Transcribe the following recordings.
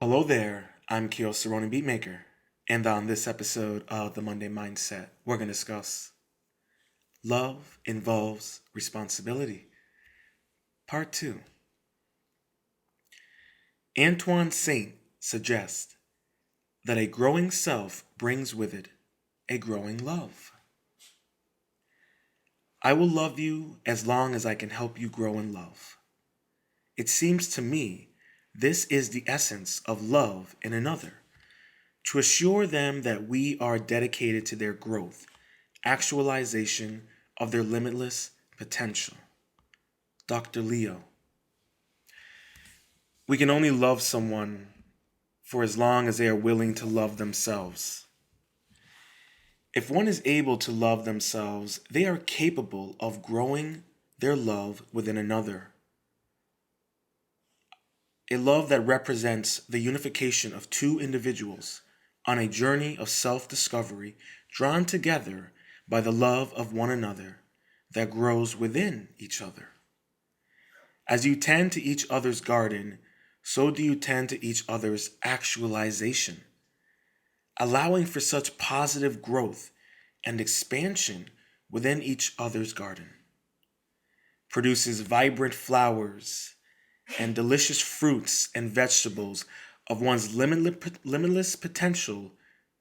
Hello there, I'm Kyo Cerrone Beatmaker, and on this episode of the Monday Mindset, we're going to discuss Love Involves Responsibility, Part 2. Antoine Saint suggests that a growing self brings with it a growing love. I will love you as long as I can help you grow in love. It seems to me this is the essence of love in another. To assure them that we are dedicated to their growth, actualization of their limitless potential. Dr. Leo. We can only love someone for as long as they are willing to love themselves. If one is able to love themselves, they are capable of growing their love within another. A love that represents the unification of two individuals on a journey of self-discovery, drawn together by the love of one another that grows within each other. As you tend to each other's garden, so do you tend to each other's actualization. Allowing for such positive growth and expansion within each other's garden produces vibrant flowers and delicious fruits and vegetables of one's limitless potential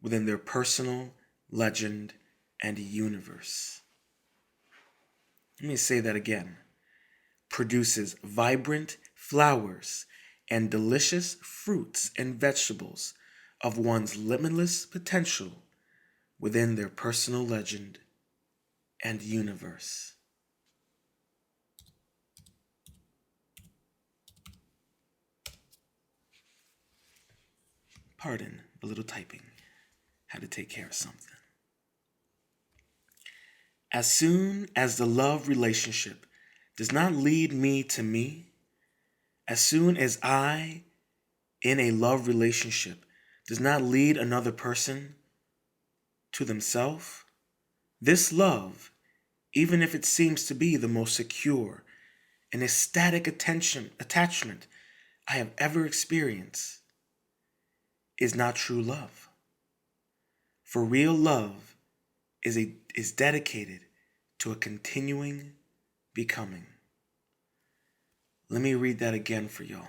within their personal legend and universe. Let me say that again. Produces vibrant flowers and delicious fruits and vegetables of one's limitless potential within their personal legend and universe. Pardon a little typing. Had to take care of something. As soon as the love relationship does not lead me to me, as soon as I, in a love relationship, does not lead another person to themselves, this love, even if it seems to be the most secure and ecstatic attachment I have ever experienced, is not true love. For real love is dedicated to a continuing becoming. Let me read that again for y'all.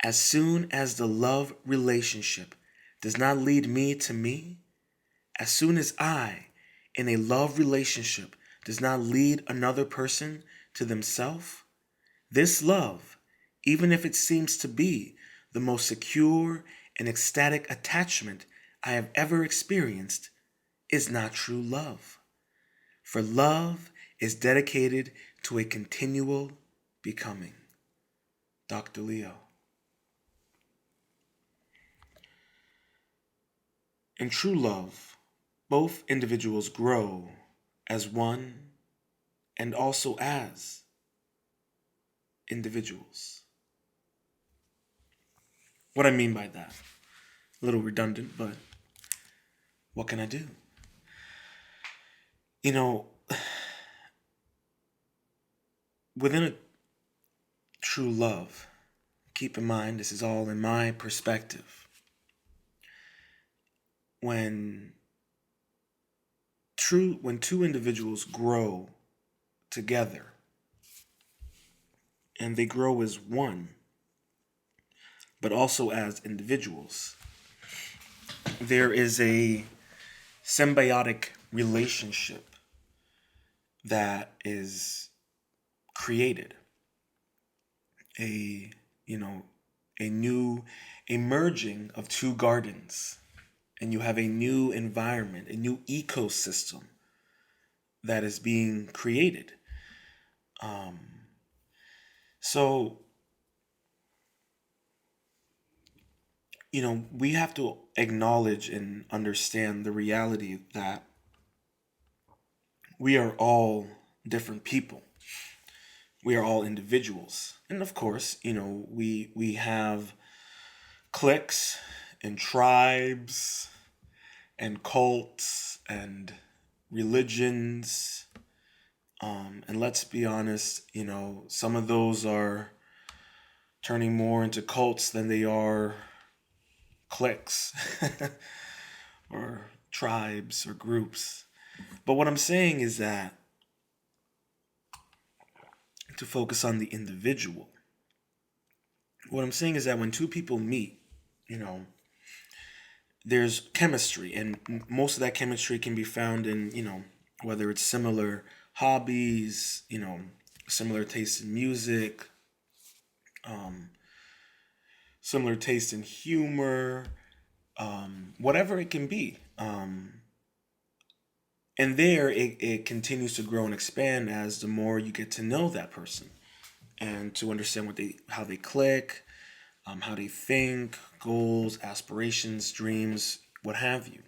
As soon as the love relationship does not lead me to me, as soon as I, in a love relationship, does not lead another person to themselves, this love, even if it seems to be the most secure and ecstatic attachment I have ever experienced, is not true love. For love is dedicated to a continual becoming. Dr. Leo. In true love, both individuals grow as one and also as individuals. What I mean by that, a little redundant, but what can I do? You know, within a true love, keep in mind this is all in my perspective. When two individuals grow together and they grow as one, but also as individuals, there is a symbiotic relationship that is created. A merging of two gardens, and you have a new environment, a new ecosystem that is being created. So we have to acknowledge and understand the reality that we are all different people. We are all individuals. And of course, we have cliques and tribes and cults and religions. And let's be honest, some of those are turning more into cults than they are cliques or tribes or groups. But what I'm saying is that to focus on the individual, what I'm saying is that when two people meet, you know, there's chemistry, and most of that chemistry can be found in, whether it's similar hobbies, similar taste in music, similar taste in humor, whatever it can be. And there it continues to grow and expand as the more you get to know that person and to understand how they click, how they think, goals, aspirations, dreams, what have you.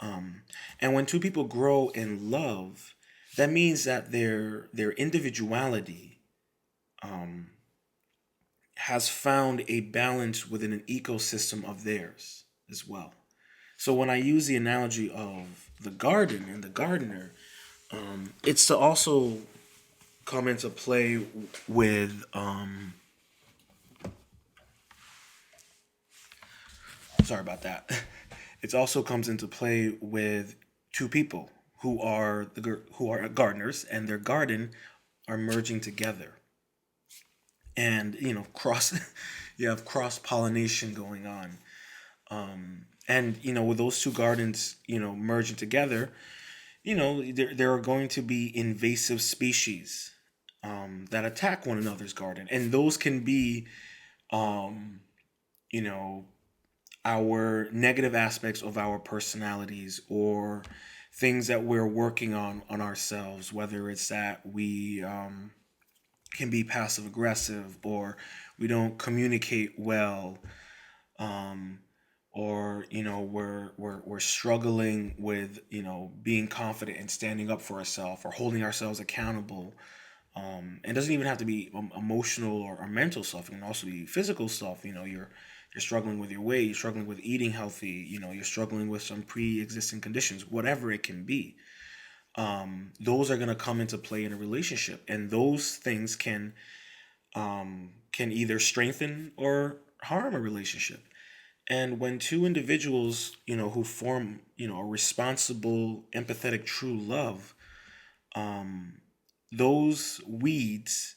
And when two people grow in love, that means that their individuality has found a balance within an ecosystem of theirs as well. So when I use the analogy of the garden and the gardener, it's to also come into play with sorry about that. It also comes into play with two people who are gardeners, and their garden are merging together, and cross you have cross pollination going on, and with those two gardens merging together, there are going to be invasive species that attack one another's garden, and those can be you know our negative aspects of our personalities, or things that we're working on ourselves, whether it's that we can be passive aggressive, or we don't communicate well, or we're struggling with being confident and standing up for ourselves, or holding ourselves accountable. It doesn't even have to be emotional or mental stuff. It can also be physical stuff. You're struggling with your weight, you're struggling with eating healthy, you're struggling with some pre-existing conditions, whatever it can be. Those are going to come into play in a relationship, and those things can either strengthen or harm a relationship. And when two individuals, who form, a responsible, empathetic, true love, those weeds,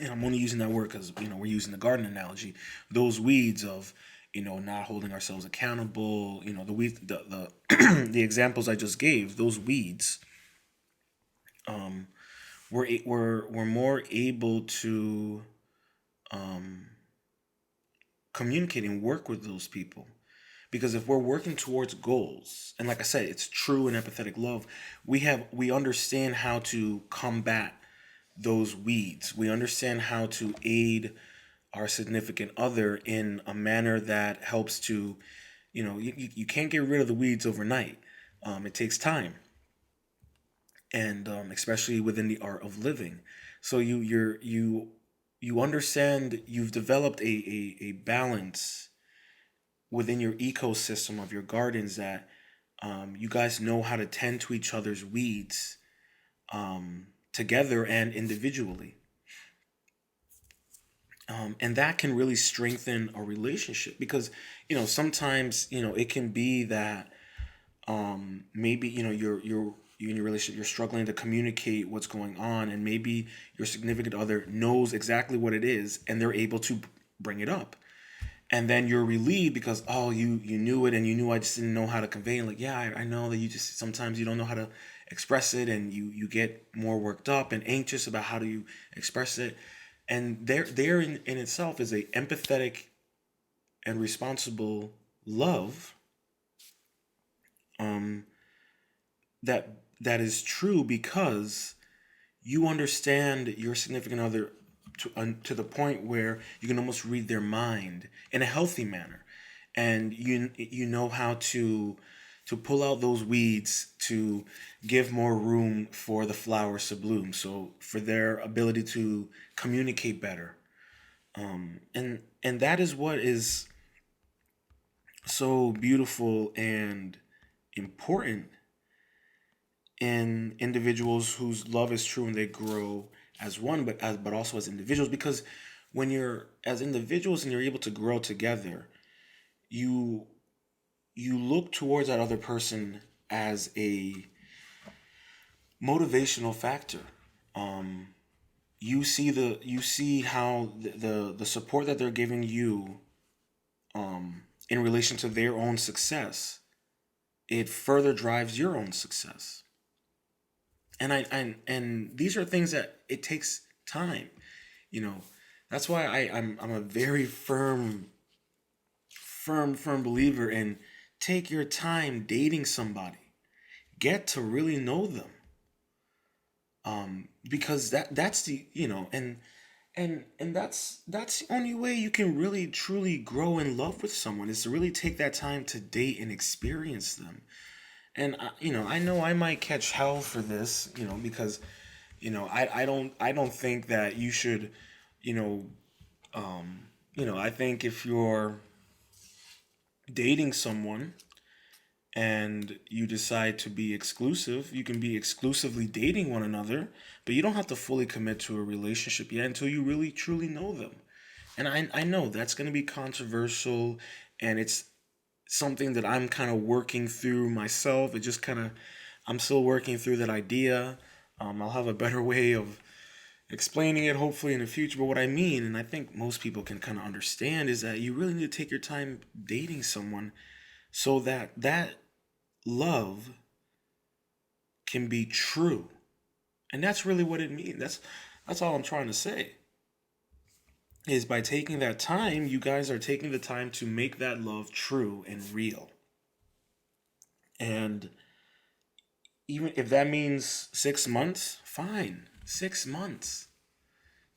and I'm only using that word because we're using the garden analogy. Those weeds of not holding ourselves accountable, the weeds, the the examples I just gave, those weeds, we're more able to communicate and work with those people. Because if we're working towards goals, and like I said, it's true and empathetic love, we understand how to combat those weeds. We understand how to aid our significant other in a manner that helps to, you can't get rid of the weeds overnight. It takes time, and especially within the art of living. So you understand, you've developed a balance within your ecosystem of your gardens, that you guys know how to tend to each other's weeds, together and individually. And that can really strengthen a relationship, because sometimes it can be that maybe you're in your relationship, you're struggling to communicate what's going on, and maybe your significant other knows exactly what it is, and they're able to bring it up, and then you're relieved because, oh, you knew it, and you knew I just didn't know how to convey it. Like, yeah, I know that you just sometimes you don't know how to express it, and you get more worked up and anxious about how do you express it. And there in itself is a empathetic and responsible love, um that is true, because you understand your significant other to the point where you can almost read their mind in a healthy manner, and you know how to pull out those weeds to give more room for the flowers to bloom, so for their ability to communicate better. And that is what is so beautiful and important in individuals whose love is true and they grow as one, but also as individuals. Because when you're as individuals and you're able to grow together, you you look towards that other person as a motivational factor. Um, you see how the support that they're giving you in relation to their own success, it further drives your own success. And these are things that it takes time. You know, that's why I'm a very firm believer in take your time dating somebody. Get to really know them. Because that's the and that's the only way you can really truly grow in love with someone, is to really take that time to date and experience them. And I know I might catch hell for this, because I don't think that you should, you know I think if you're dating someone and you decide to be exclusive, you can be exclusively dating one another, but you don't have to fully commit to a relationship yet until you really truly know them. And I know that's going to be controversial, and it's something that I'm kind of working through myself. It just kind of, I'm still working through that idea. I'll have a better way of explaining it hopefully in the future. But what I mean, and I think most people can kind of understand, is that you really need to take your time dating someone so that that love can be true. And that's really what it means. That's all I'm trying to say. Is by taking that time, you guys are taking the time to make that love true and real. And even if that means 6 months, fine. 6 months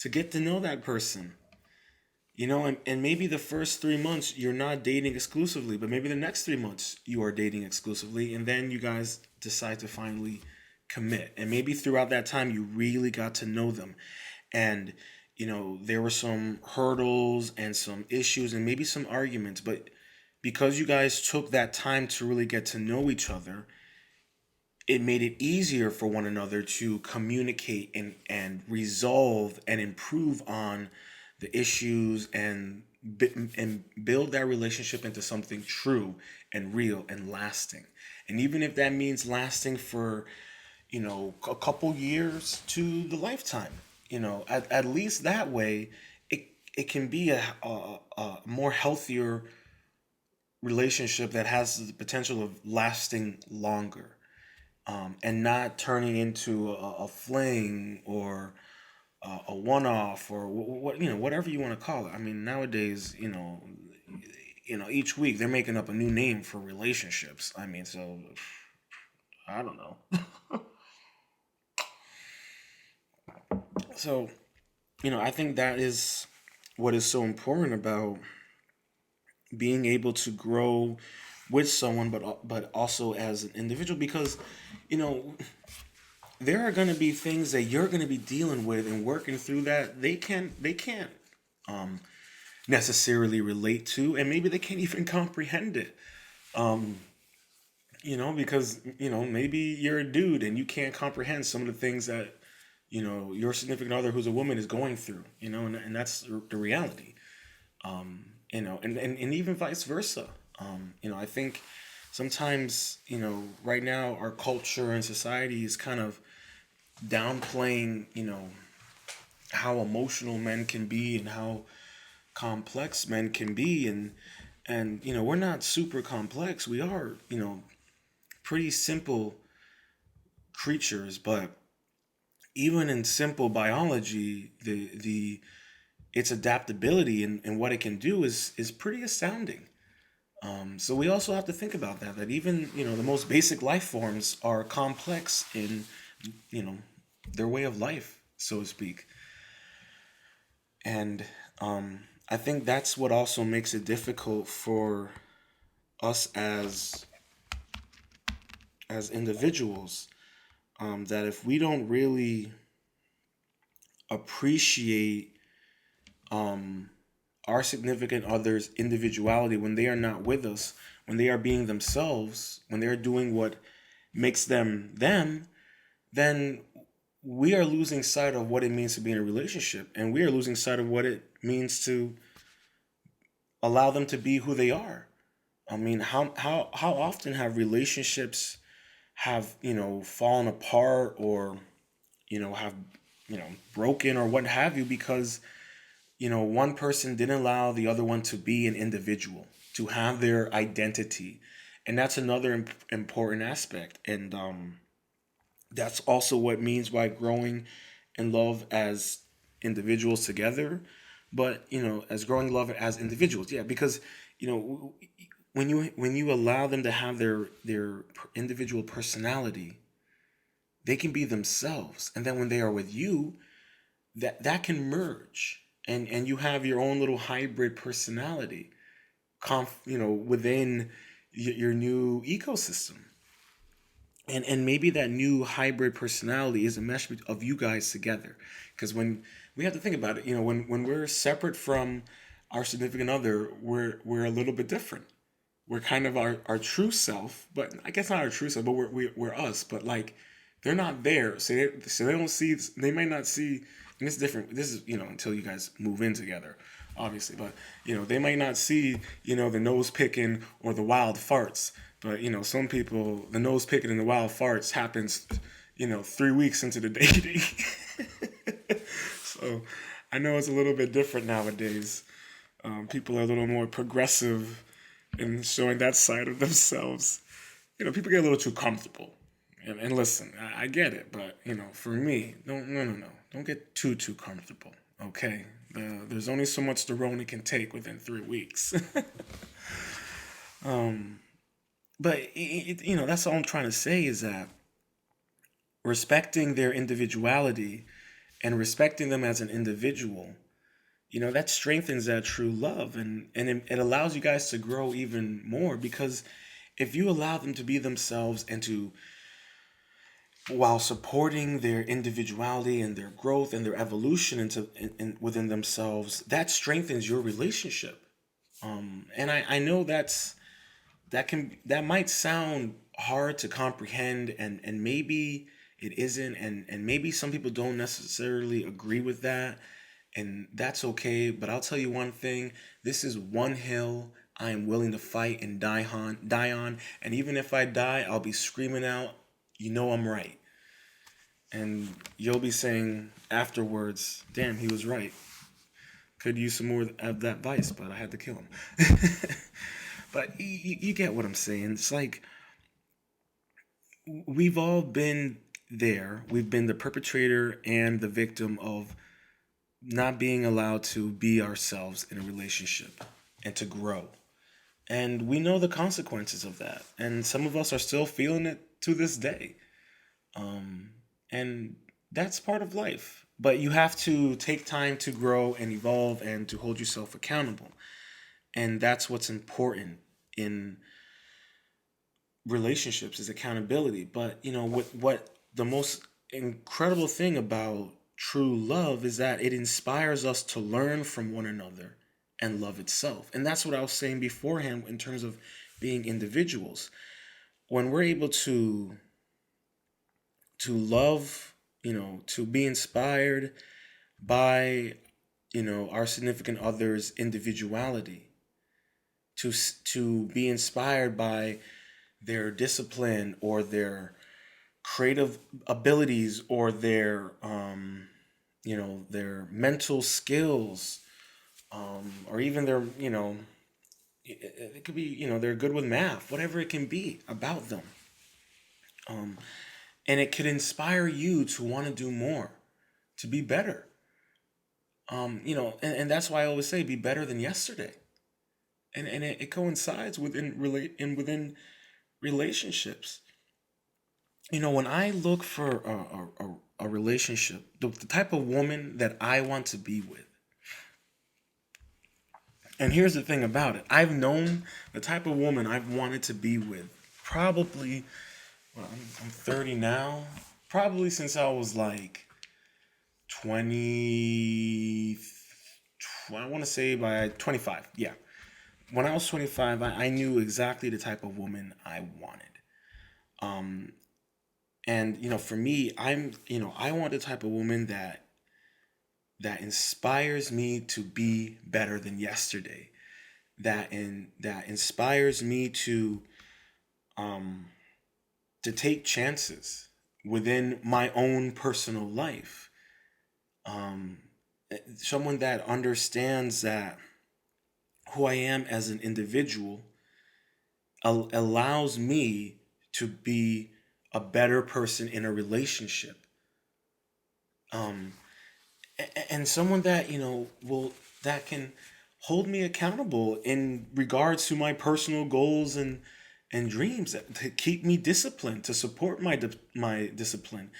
to get to know that person. And maybe the first 3 months you're not dating exclusively, but maybe the next 3 months you are dating exclusively, and then you guys decide to finally commit. And maybe throughout that time you really got to know them. And there were some hurdles and some issues and maybe some arguments, but because you guys took that time to really get to know each other, it made it easier for one another to communicate and resolve and improve on the issues, and build that relationship into something true and real and lasting. And even if that means lasting for a couple years to the lifetime, at least that way it can be a more healthier relationship that has the potential of lasting longer, and not turning into a fling, or a one-off, or whatever you want to call it. I mean, nowadays, each week they're making up a new name for relationships. I mean, so I don't know. So, I think that is what is so important about being able to grow with someone, but also as an individual, because you know there are going to be things that you're going to be dealing with and working through that they can't um, necessarily relate to, and maybe they can't even comprehend it. Um, because maybe you're a dude and you can't comprehend some of the things that your significant other who's a woman is going through. And that's the reality. And even vice versa. I think sometimes right now our culture and society is kind of downplaying how emotional men can be and how complex men can be, and we're not super complex. We are pretty simple creatures, but even in simple biology, the its adaptability and what it can do is pretty astounding. So we also have to think about that even the most basic life forms are complex in you know their way of life, so to speak. And I think that's what also makes it difficult for us as individuals, that if we don't really appreciate our significant other's individuality when they are not with us, when they are being themselves, when they're doing what makes them them, then we are losing sight of what it means to be in a relationship, and we are losing sight of what it means to allow them to be who they are. I mean, how often have relationships have, fallen apart, or have, broken, or what have you, because one person didn't allow the other one to be an individual, to have their identity. And that's another important aspect. And that's also what means by growing in love as individuals together, but as growing love as individuals. Yeah, because when you allow them to have their individual personality, they can be themselves, and then when they are with you, that can merge, and you have your own little hybrid personality, within your new ecosystem. And maybe that new hybrid personality is a mesh of you guys together, because when we have to think about it, when we're separate from our significant other, we're a little bit different. We're kind of our true self, but I guess not our true self, but we're us. But like, they're not there, so they don't see. They might not see, and it's different. This is until you guys move in together, obviously. But they might not see the nose picking or the wild farts. But some people, the nose picking and the wild farts happens 3 weeks into the dating. So I know it's a little bit different nowadays. People are a little more progressive in showing that side of themselves. People get a little too comfortable. And listen, I get it, but for me, don't get too comfortable. Okay, there's only so much the Rona can take within 3 weeks. But that's all I'm trying to say, is that respecting their individuality and respecting them as an individual, that strengthens that true love, and it allows you guys to grow even more, because if you allow them to be themselves, and to, while supporting their individuality and their growth and their evolution within themselves, that strengthens your relationship. And I know that might sound hard to comprehend, and maybe it isn't, and maybe some people don't necessarily agree with that, and that's okay. But I'll tell you one thing: this is one hill I am willing to fight and die on, and even if I die, I'll be screaming out, I'm right. And you'll be saying afterwards, damn, he was right. Could use some more of that vice, but I had to kill him. But you get what I'm saying. It's like, we've all been there. We've been the perpetrator and the victim of not being allowed to be ourselves in a relationship and to grow. And we know the consequences of that. And some of us are still feeling it to this day. And that's part of life. But you have to take time to grow and evolve and to hold yourself accountable. And that's what's important in relationships, is accountability. But what the most incredible thing about true love is that it inspires us to learn from one another and love itself. And that's what I was saying beforehand in terms of being individuals. When we're able to love, to be inspired by our significant other's individuality, to be inspired by their discipline, or their creative abilities, or their mental skills, or even their it could be they're good with math, whatever it can be about them, and it could inspire you to want to do more, to be better. And that's why I always say, be better than yesterday. And it coincides within relationships. When I look for a relationship, the type of woman that I want to be with. And here's the thing about it: I've known the type of woman I've wanted to be with, probably, well, I'm 30 now, probably since I was like 20, I want to say by 25. Yeah. When I was 25, I knew exactly the type of woman I wanted. And for me, I want the type of woman that inspires me to be better than yesterday. That inspires me um to take chances within my own personal life. Um, Someone that understands that who I am as an individual allows me to be a better person in a relationship. Um, and someone that will that can hold me accountable in regards to my personal goals and dreams, to keep me disciplined, to support my discipline,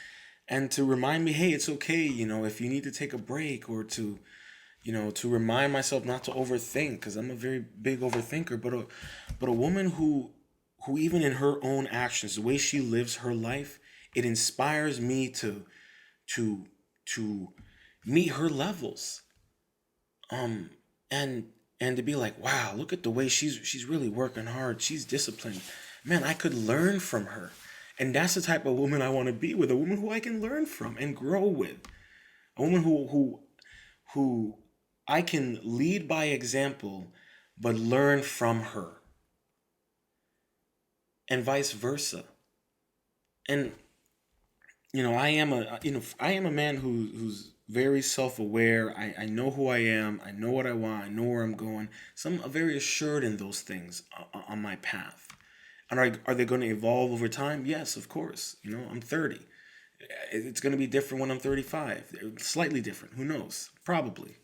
and to remind me, hey, it's okay, if you need to take a break, or to remind myself not to overthink, because I'm a very big overthinker. But a woman who even in her own actions, the way she lives her life, it inspires me to to meet her levels. Um and and to be like, wow, look at the way she's really working hard. She's disciplined. Man, I could learn from her. And that's the type of woman I want to be with, a woman who I can learn from and grow with. A woman who I can lead by example but learn from her, and vice versa. And I am a man who's very self-aware. I know who I am. I know what I want. I know where I'm going. So I'm very assured in those things on my path. And are they going to evolve over time? Yes, of course. I'm 30. It's going to be different when I'm 35. Slightly different. Who knows? Probably.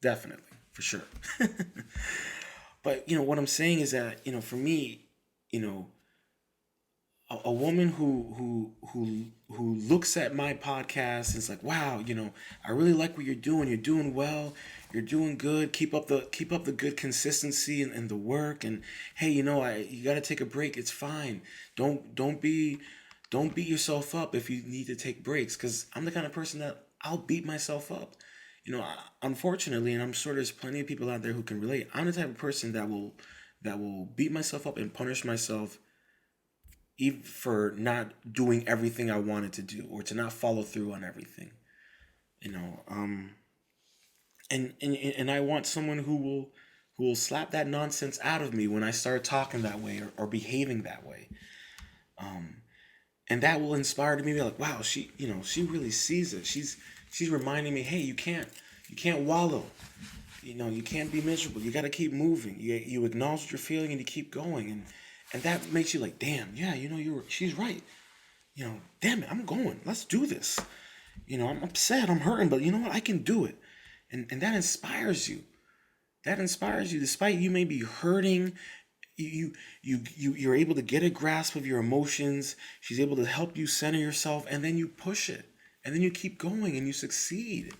Definitely. For sure. But what I'm saying is that for me, you know, a woman who looks at my podcast and is like, wow, I really like what you're doing. You're doing well. You're doing good. Keep up the good consistency and the work. And hey, you got to take a break. It's fine. Don't beat yourself up if you need to take breaks, because I'm the kind of person that I'll beat myself up. Unfortunately, and I'm sure there's plenty of people out there who can relate. I'm the type of person that will beat myself up and punish myself, even for not doing everything I wanted to do, or to not follow through on everything. You know, um, and I want someone who will slap that nonsense out of me when I start talking that way, or behaving that way. And that will inspire me to be like, wow, she really sees it. She's reminding me, hey, you can't wallow. You can't be miserable. You got to keep moving. You acknowledge what you're feeling and you keep going, and that makes you like, damn, yeah, she's right. Damn it, I'm going. Let's do this. I'm upset, I'm hurting, but you know what? I can do it. And that inspires you. That inspires you, despite you may be hurting. You're able to get a grasp of your emotions. She's able to help you center yourself, and then you push it, and then you keep going, and you succeed.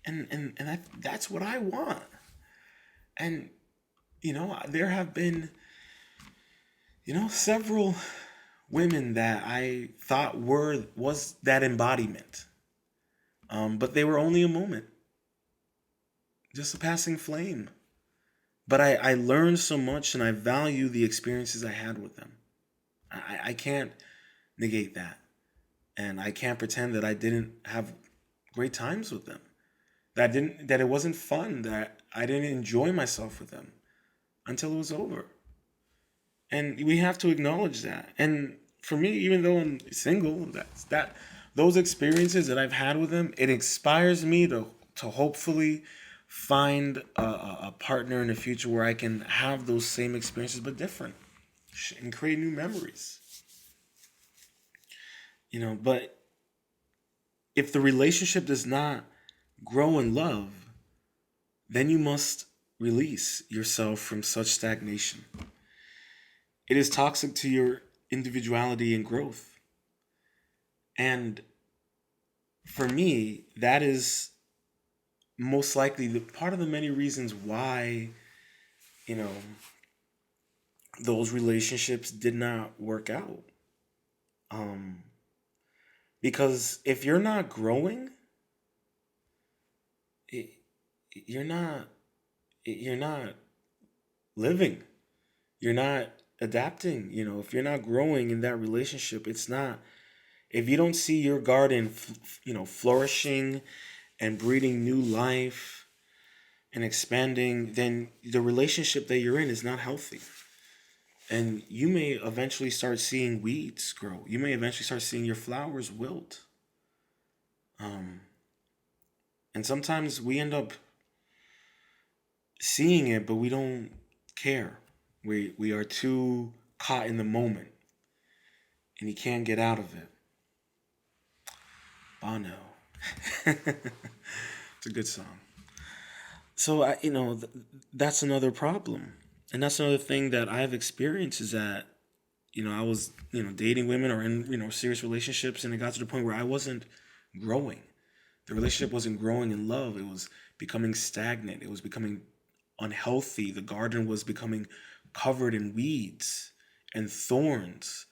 And that's what I want. And there have been several women that I thought was that embodiment, but they were only a moment, just a passing flame. But I learned so much, and I value the experiences I had with them. I can't negate that. And I can't pretend that I didn't have great times with them. That it wasn't fun, that I didn't enjoy myself with them until it was over. And we have to acknowledge that. And for me, even though I'm single, those experiences that I've had with them, it inspires me to hopefully find a partner in the future where I can have those same experiences but different, and create new memories. But if the relationship does not grow in love, then you must release yourself from such stagnation. It is toxic to your individuality and growth. And for me, that is most likely the part of the many reasons why, you know, those relationships did not work out. Um, because if you're not growing, it, you're not you're not living. You're not adapting. If you're not growing in that relationship, If you don't see your garden, flourishing and breathing new life and expanding, then the relationship that you're in is not healthy. And you may eventually start seeing weeds grow. You may eventually start seeing your flowers wilt. Um, and sometimes we end up seeing it, but we don't care. We are too caught in the moment, and you can't get out of it. Bono. It's a good song. So that's another problem, and that's another thing that I've experienced is that I was dating women or in serious relationships, and it got to the point where I wasn't growing. The relationship wasn't growing in love. It was becoming stagnant. It was becoming unhealthy. The garden was becoming covered in weeds and thorns.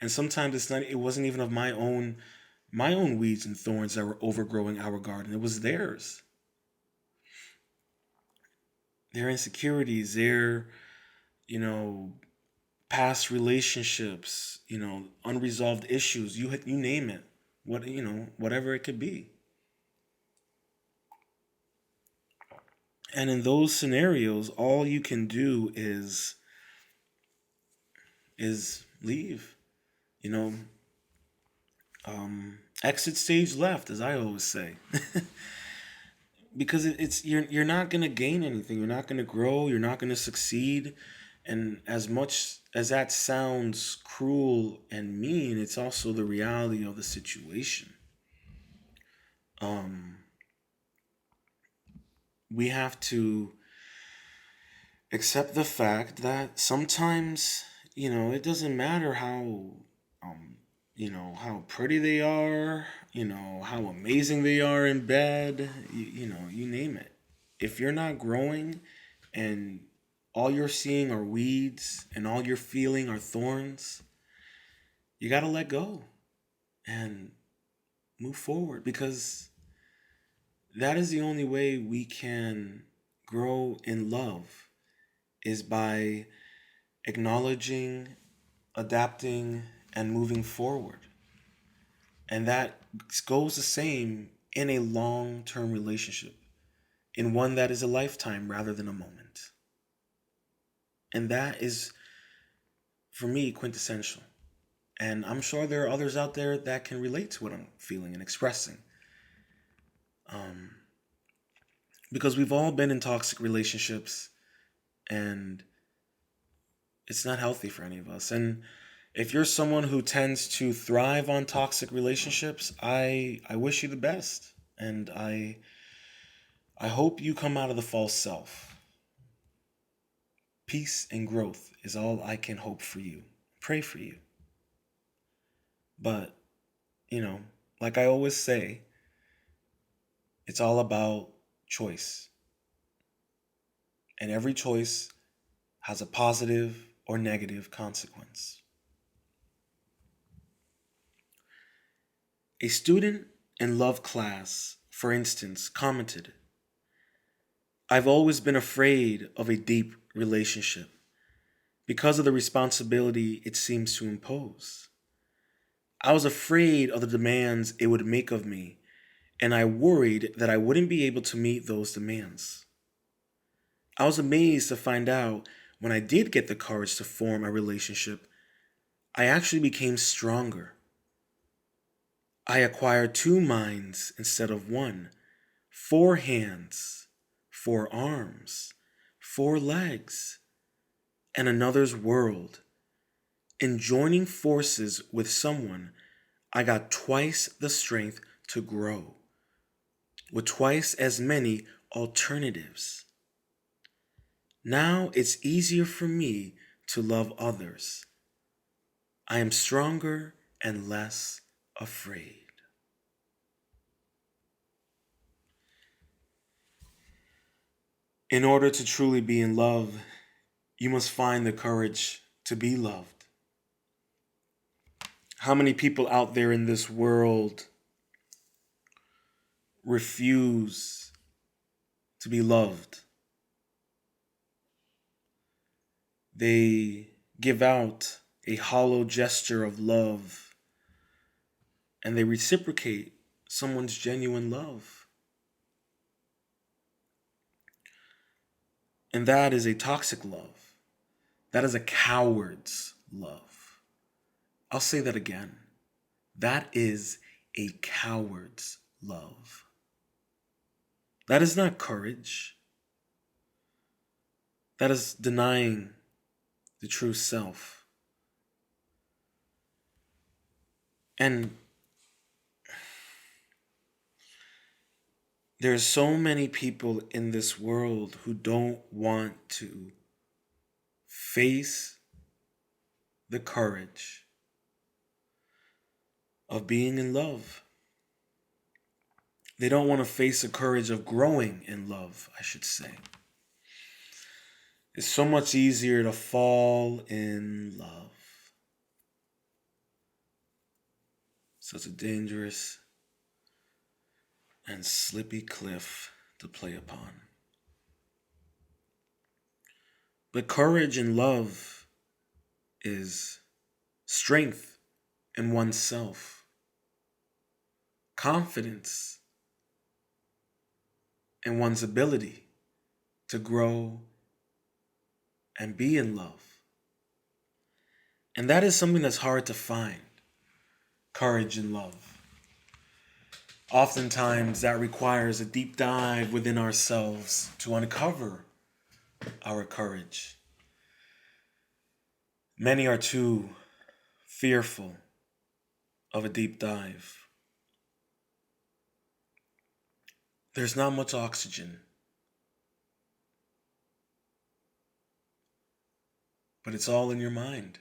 And sometimes it wasn't even of my own weeds and thorns that were overgrowing our garden. It was theirs. Their insecurities, their, you know, past relationships, unresolved issues, you name it. Whatever it could be. And in those scenarios, all you can do is leave. You know, exit stage left, as I always say, because it's you're not gonna gain anything. You're not gonna grow. You're not gonna succeed. And as much as that sounds cruel and mean, it's also the reality of the situation. Um, we have to accept the fact that sometimes, it doesn't matter um, how pretty they are, how amazing they are in bed, you name it. If you're not growing and all you're seeing are weeds and all you're feeling are thorns, you got to let go and move forward because that is the only way we can grow in love is by acknowledging, adapting, and moving forward. And that goes the same in a long term relationship, in one that is a lifetime rather than a moment. And that is, for me, quintessential. And I'm sure there are others out there that can relate to what I'm feeling and expressing. Um, because we've all been in toxic relationships and it's not healthy for any of us. And if you're someone who tends to thrive on toxic relationships, I wish you the best. And I hope you come out of the false self. Peace and growth is all I can hope for you. Pray for you. But, you know, like I always say, it's all about choice. And every choice has a positive or negative consequence. A student in love class, for instance, commented, I've always been afraid of a deep relationship because of the responsibility it seems to impose. I was afraid of the demands it would make of me, and I worried that I wouldn't be able to meet those demands. I was amazed to find out when I did get the courage to form a relationship, I actually became stronger. I acquired two minds instead of one, four hands, four arms, four legs, and another's world. In joining forces with someone, I got twice the strength to grow, with twice as many alternatives. Now it's easier for me to love others. I am stronger and less afraid. In order to truly be in love, you must find the courage to be loved. How many people out there in this world refuse to be loved? They give out a hollow gesture of love and they reciprocate someone's genuine love. And that is a toxic love. That is a coward's love. I'll say that again. That is a coward's love. That is not courage. That is denying the true self. And there's so many people in this world who don't want to face the courage of being in love. They don't want to face the courage of growing in love, I should say. It's so much easier to fall in love. Such a dangerous and slippy cliff to play upon. But courage in love is strength in oneself, confidence in one's ability to grow and be in love. And that is something that's hard to find, courage in love. Oftentimes that requires a deep dive within ourselves to uncover our courage. Many are too fearful of a deep dive. There's not much oxygen, but it's all in your mind.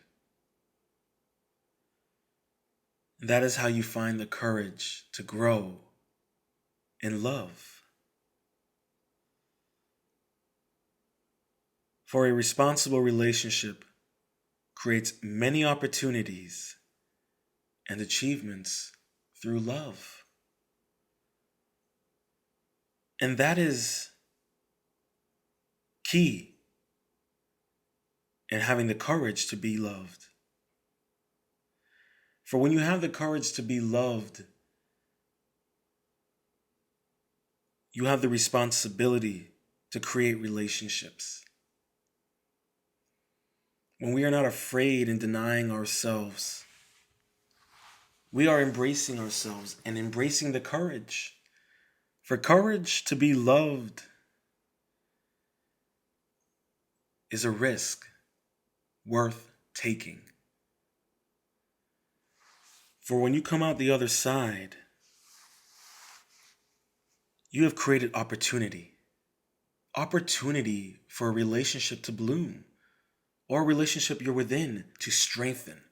And that is how you find the courage to grow in love. For a responsible relationship creates many opportunities and achievements through love. And that is key in having the courage to be loved. For when you have the courage to be loved, you have the responsibility to create relationships. When we are not afraid in denying ourselves, we are embracing ourselves and embracing the courage. For courage to be loved is a risk worth taking. For when you come out the other side, you have created opportunity for a relationship to bloom, or a relationship you're within to strengthen.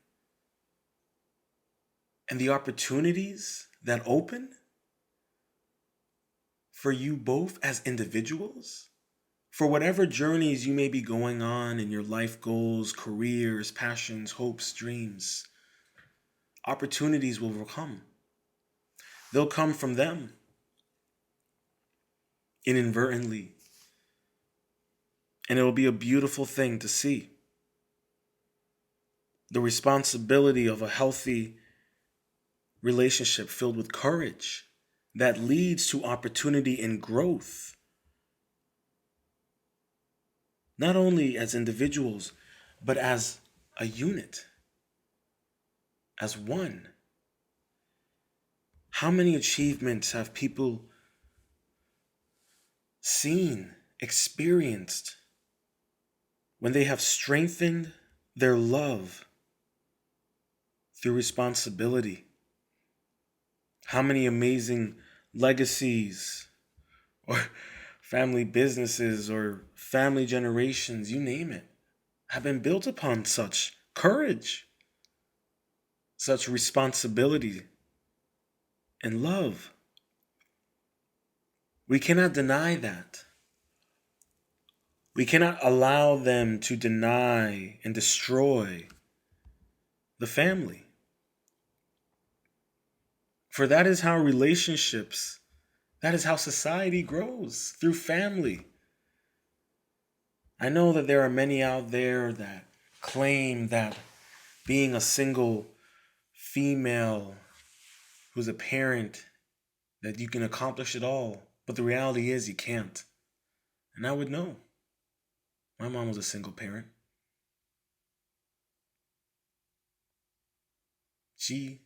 And the opportunities that open for you both as individuals, for whatever journeys you may be going on in your life goals, careers, passions, hopes, dreams, opportunities will come. They'll come from them inadvertently. And it will be a beautiful thing to see. The responsibility of a healthy relationship filled with courage that leads to opportunity and growth. Not only as individuals, but as a unit, as one. How many achievements have people seen, experienced, when they have strengthened their love through responsibility? How many amazing legacies or family businesses or family generations, you name it, have been built upon such courage, such responsibility, and love. We cannot deny that. We cannot allow them to deny and destroy the family. For that is how relationships, that is how society grows, through family. I know that there are many out there that claim that being a single female who's a parent, that you can accomplish it all. But the reality is you can't. And I would know. My mom was a single parent. She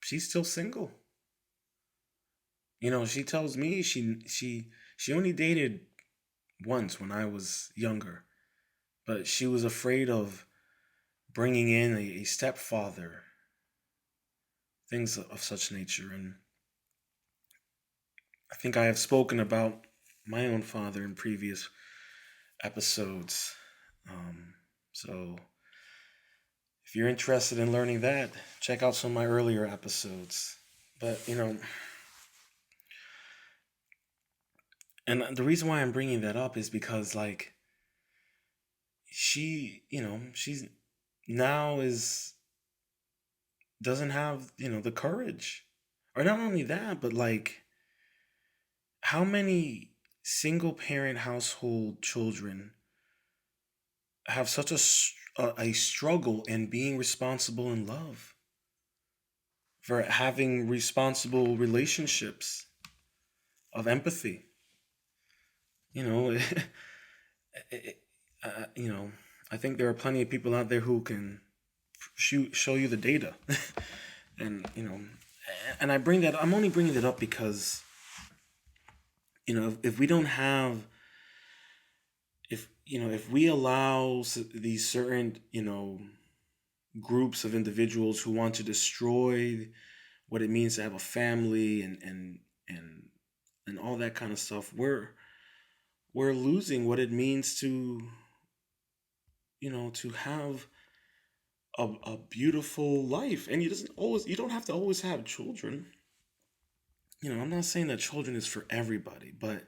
she's still single. She tells me she only dated once when I was younger, but she was afraid of bringing in a stepfather, things of such nature. And I think I have spoken about my own father in previous episodes. So if you're interested in learning that, check out some of my earlier episodes. But, and the reason why I'm bringing that up is because, like, she's now is doesn't have, the courage. Or not only that, but like, how many single parent household children have such a struggle in being responsible in love, for having responsible relationships of empathy. You know, it- you know, I think there are plenty of people out there who can show you the data, and and I'm only bringing that up because if we don't have, if we allow these certain groups of individuals who want to destroy what it means to have a family, and and all that kind of stuff, we're losing what it means to have a beautiful life. And you don't have to always have children. I'm not saying that children is for everybody, but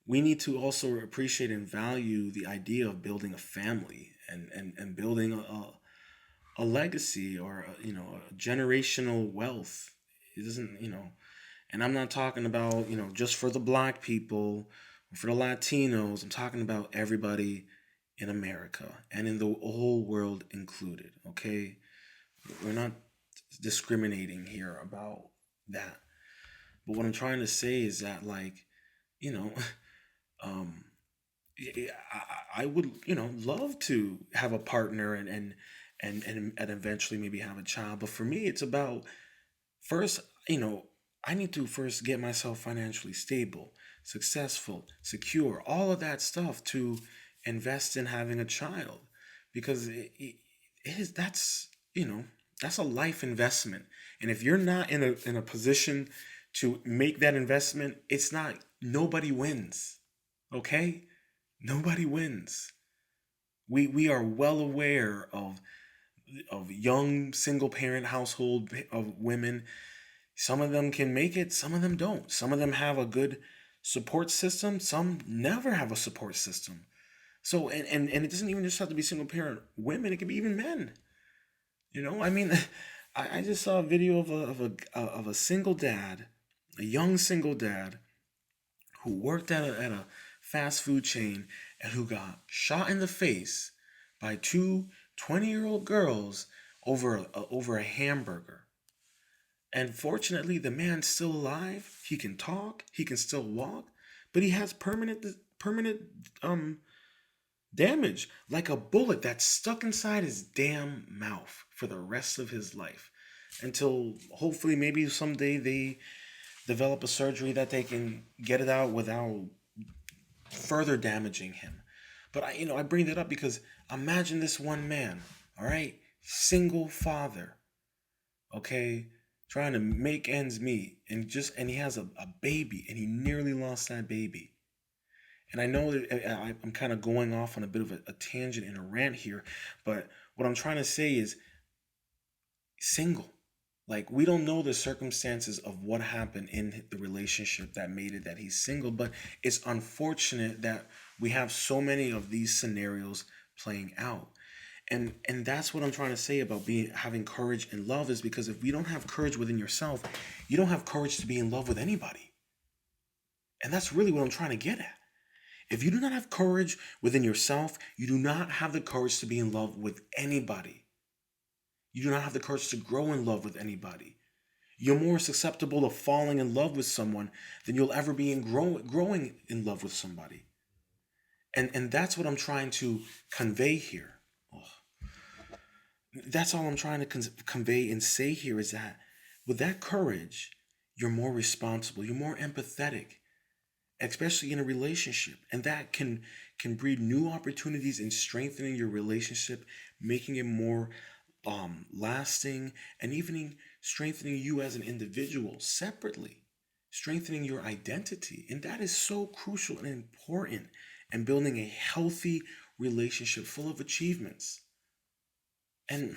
we need to also appreciate and value the idea of building a family, and building a legacy, or a generational wealth. It doesn't, and I'm not talking about, just for the black people or for the Latinos. I'm talking about everybody in America and in the whole world included. Okay, we're not discriminating here about that. But what I'm trying to say is that, like, you know, um, I would, love to have a partner, and eventually maybe have a child. But for me, it's about, first, I need to first get myself financially stable, successful, secure, all of that stuff to invest in having a child, because it is that's a life investment. And if you're not in a position to make that investment, it's not nobody wins. Okay? Nobody wins. We are well aware of young single parent household of women. Some of them can make it, some of them don't. Some of them have a good support system, some never have a support system. So, and it doesn't even just have to be single parent women, it can be even men. I mean, I just saw a video of a single dad, a young single dad, who worked at a fast food chain, and who got shot in the face by two 20-year-old girls over a hamburger. And fortunately, the man's still alive. He can talk. He can still walk, but he has permanent um damage, like a bullet that's stuck inside his damn mouth for the rest of his life, until hopefully maybe someday they develop a surgery that they can get it out without further damaging him. But I bring that up because imagine this one man, all right, single father, okay, trying to make ends meet, and he has a baby, and he nearly lost that baby. And I know that I'm kind of going off on a bit of a tangent and a rant here, but what I'm trying to say is, single. Like, we don't know the circumstances of what happened in the relationship that made it that he's single, but it's unfortunate that we have so many of these scenarios playing out. And that's what I'm trying to say about having courage in love, is because if you don't have courage within yourself, you don't have courage to be in love with anybody. And that's really what I'm trying to get at. If you do not have courage within yourself, you do not have the courage to be in love with anybody. You do not have the courage to grow in love with anybody. you're more susceptible to falling in love with someone than you'll ever be in growing in love with somebody. And that's what I'm trying to convey here. That's all I'm trying to convey and say here is that with that courage, you're more responsible, you're more empathetic, especially in a relationship, and that can breed new opportunities in strengthening your relationship, making it more lasting, and even in strengthening you as an individual separately, strengthening your identity. And that is so crucial and important in building a healthy relationship full of achievements. And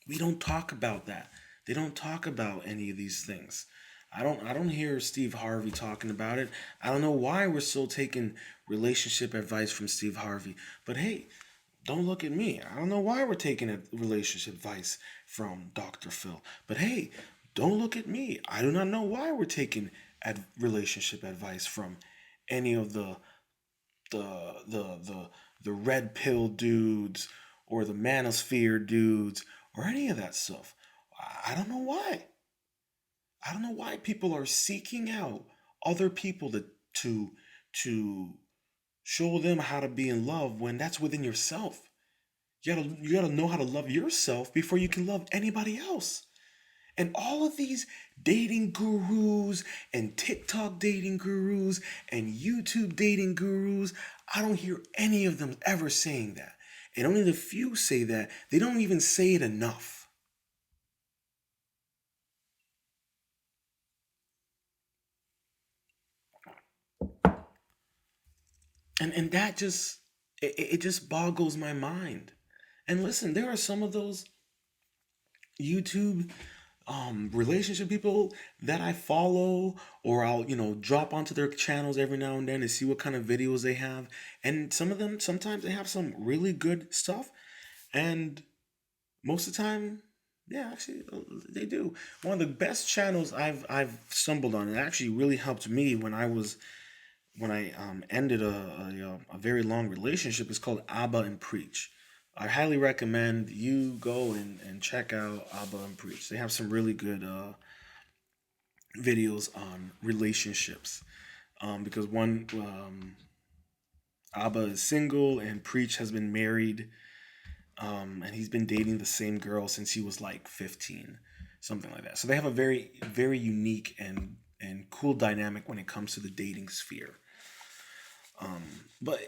we don't talk about that. They don't talk about any of these things. I don't hear Steve Harvey talking about it. I don't know why we're still taking relationship advice from Steve Harvey. But hey, don't look at me. I don't know why we're taking a relationship advice from Dr. Phil. But hey, don't look at me. I do not know why we're taking relationship advice from any of the red pill dudes or the manosphere dudes or any of that stuff. I don't know why. I don't know why people are seeking out other people to to show them how to be in love when that's within yourself. You gotta know how to love yourself before you can love anybody else. And all of these dating gurus and TikTok dating gurus and YouTube dating gurus, I don't hear any of them ever saying that. And only the few say that. They don't even say it enough. And that just it just boggles my mind. And listen, there are some of those YouTube relationship people that I follow, or I'll drop onto their channels every now and then to see what kind of videos they have. And some of them sometimes they have some really good stuff, and most of the time, yeah, actually they do. One of the best channels I've stumbled on, it actually really helped me when I ended a very long relationship, is called Abba and Preach. I highly recommend you go and check out Abba and Preach. They have some really good videos on relationships. Because Abba is single and Preach has been married, and he's been dating the same girl since he was like 15, something like that. So they have a very unique and cool dynamic when it comes to the dating sphere. But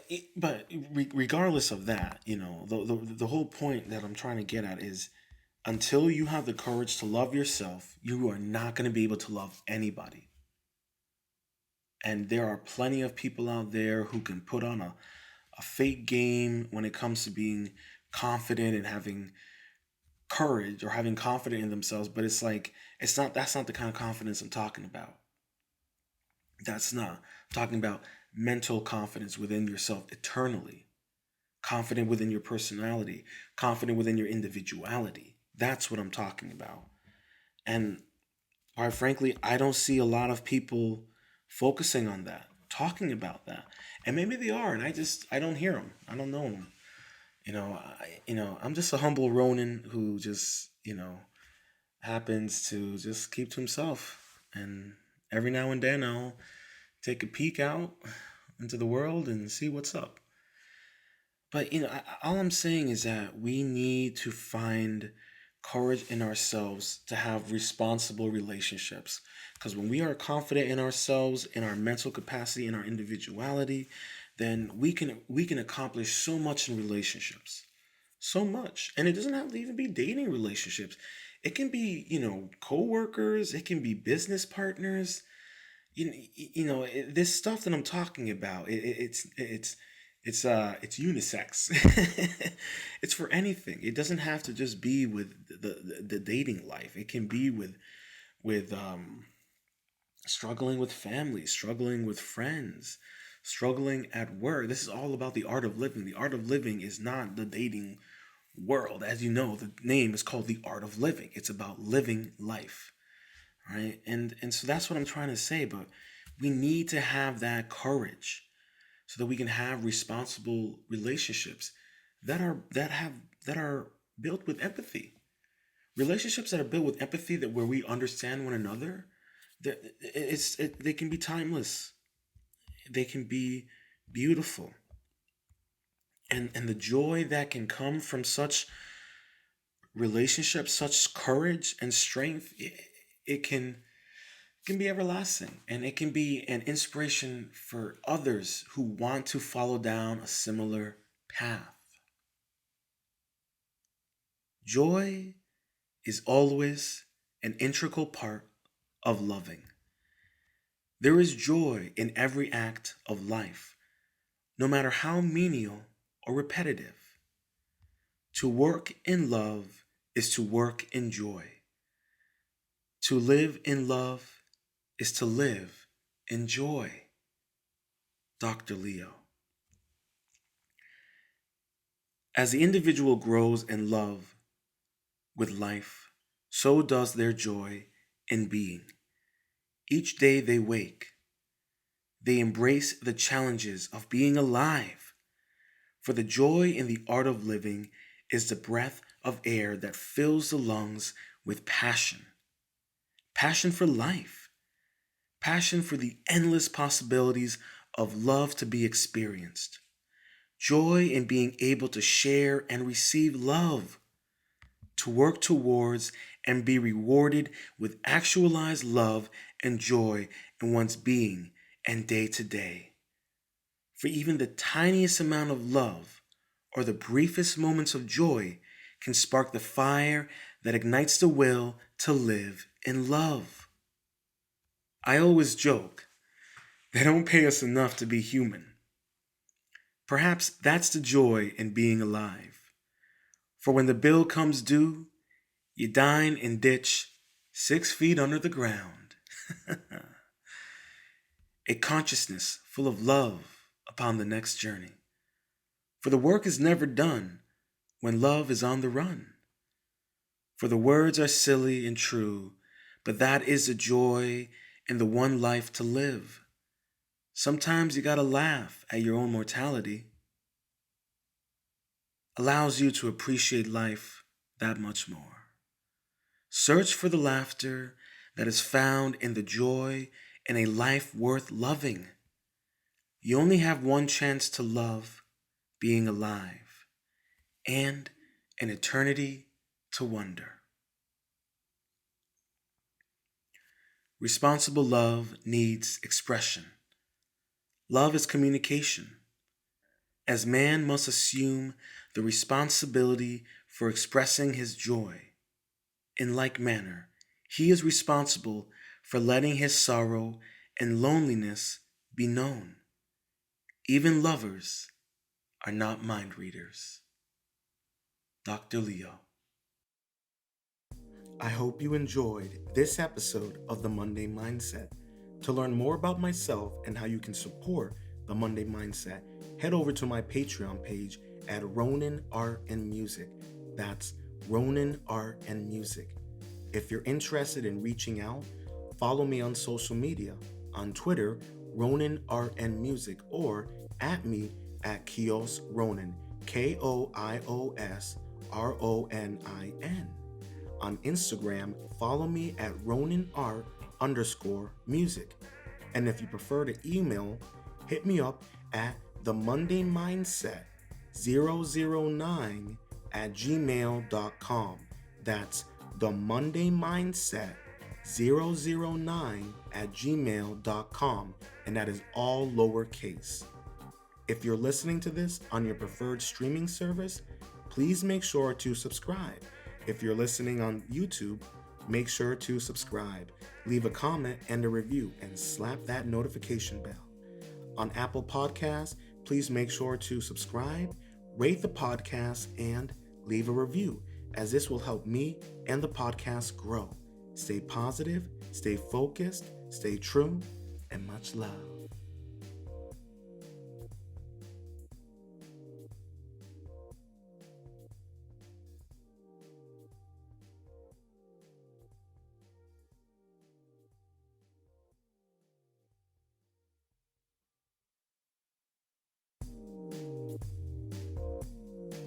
regardless of that, the whole point that I'm trying to get at is until you have the courage to love yourself, you are not going to be able to love anybody. And there are plenty of people out there who can put on a fake game when it comes to being confident and having courage or having confidence in themselves, but it's like that's not the kind of confidence I'm talking about. That's not I'm talking about mental confidence within yourself eternally, confident within your personality, confident within your individuality. That's what I'm talking about. And quite frankly, I don't see a lot of people focusing on that, talking about that. And maybe they are, and I don't hear them. I don't know them. I'm just a humble Ronin who just happens to just keep to himself. And every now and then I'll take a peek out into the world and see what's up. But all I'm saying is that we need to find courage in ourselves to have responsible relationships. Because when we are confident in ourselves, in our mental capacity, in our individuality, then we can accomplish so much in relationships. So much. And it doesn't have to even be dating relationships. It can be, co-workers, it can be business partners. This stuff that I'm talking about, it's unisex. It's for anything. It doesn't have to just be with the dating life. It can be with struggling with family, struggling with friends, struggling at work. This is all about the art of living. The art of living is not the dating world. As you know, the name is called the art of living. It's about living life, right? And so that's what I'm trying to say. But we need to have that courage so that we can have responsible relationships that are built with empathy, Relationships that are built with empathy, that where we understand one another, they can be timeless. They can be beautiful. And the joy that can come from such relationships, such courage and strength, it can be everlasting, and it can be an inspiration for others who want to follow down a similar path. Joy is always an integral part of loving. There is joy in every act of life, no matter how menial or repetitive. To work in love is to work in joy. To live in love is to live in joy. Dr. Leo. As the individual grows in love with life, so does their joy in being. Each day they wake, they embrace the challenges of being alive. For the joy in the art of living is the breath of air that fills the lungs with passion. Passion for life. Passion for the endless possibilities of love to be experienced. Joy in being able to share and receive love. To work towards and be rewarded with actualized love and joy in one's being and day to day. For even the tiniest amount of love or the briefest moments of joy can spark the fire that ignites the will to live in love. I always joke, they don't pay us enough to be human. Perhaps that's the joy in being alive. For when the bill comes due, you dine and ditch 6 feet under the ground. A consciousness full of love upon the next journey. For the work is never done when love is on the run. For the words are silly and true, but that is the joy in the one life to live. Sometimes you gotta laugh at your own mortality. Allows you to appreciate life that much more. Search for the laughter that is found in the joy in a life worth loving. You only have one chance to love, being alive, and an eternity to wonder. Responsible love needs expression. Love is communication. As man must assume the responsibility for expressing his joy, in like manner, he is responsible for letting his sorrow and loneliness be known. Even lovers are not mind readers. Dr. Leo. I hope you enjoyed this episode of the Monday Mindset. To learn more about myself and how you can support the Monday Mindset, head over to my Patreon page at Ronin Art and Music. That's Ronin Art and Music. If you're interested in reaching out, follow me on social media. On Twitter, Ronin Art and Music, or at me at Kios Ronin, KioosRonin. On Instagram, follow me at RoninArt_music. And if you prefer to email, hit me up at themondaymindset009@gmail.com. That's themondaymindset009@gmail.com, and that is all lowercase. If you're listening to this on your preferred streaming service, please make sure to subscribe. If you're listening on YouTube, make sure to subscribe, leave a comment and a review, and slap that notification bell. On Apple Podcasts, please make sure to subscribe, rate the podcast, and leave a review, as this will help me and the podcast grow. Stay positive, stay focused, stay true, and much love.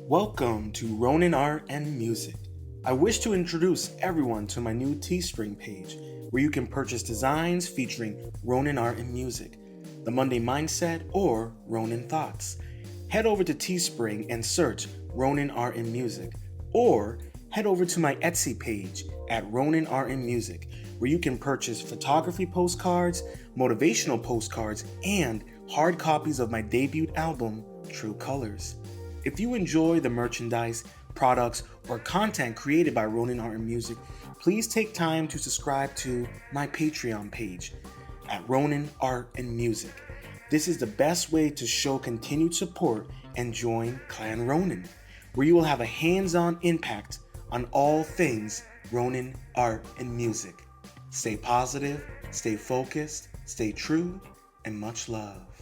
Welcome to Ronin Art and Music. I wish to introduce everyone to my new Teespring page, where you can purchase designs featuring Ronin art and music, the Monday Mindset, or Ronin Thoughts. Head over to Teespring and search Ronin Art and Music, or head over to my Etsy page at Ronin Art and Music, where you can purchase photography postcards, motivational postcards, and hard copies of my debut album, True Colors. If you enjoy the merchandise, products, or content created by Ronin Art and Music, please take time to subscribe to my Patreon page at Ronin Art and Music. This is the best way to show continued support and join Clan Ronin, where you will have a hands-on impact on all things Ronin Art and Music. Stay positive, stay focused, stay true, and much love.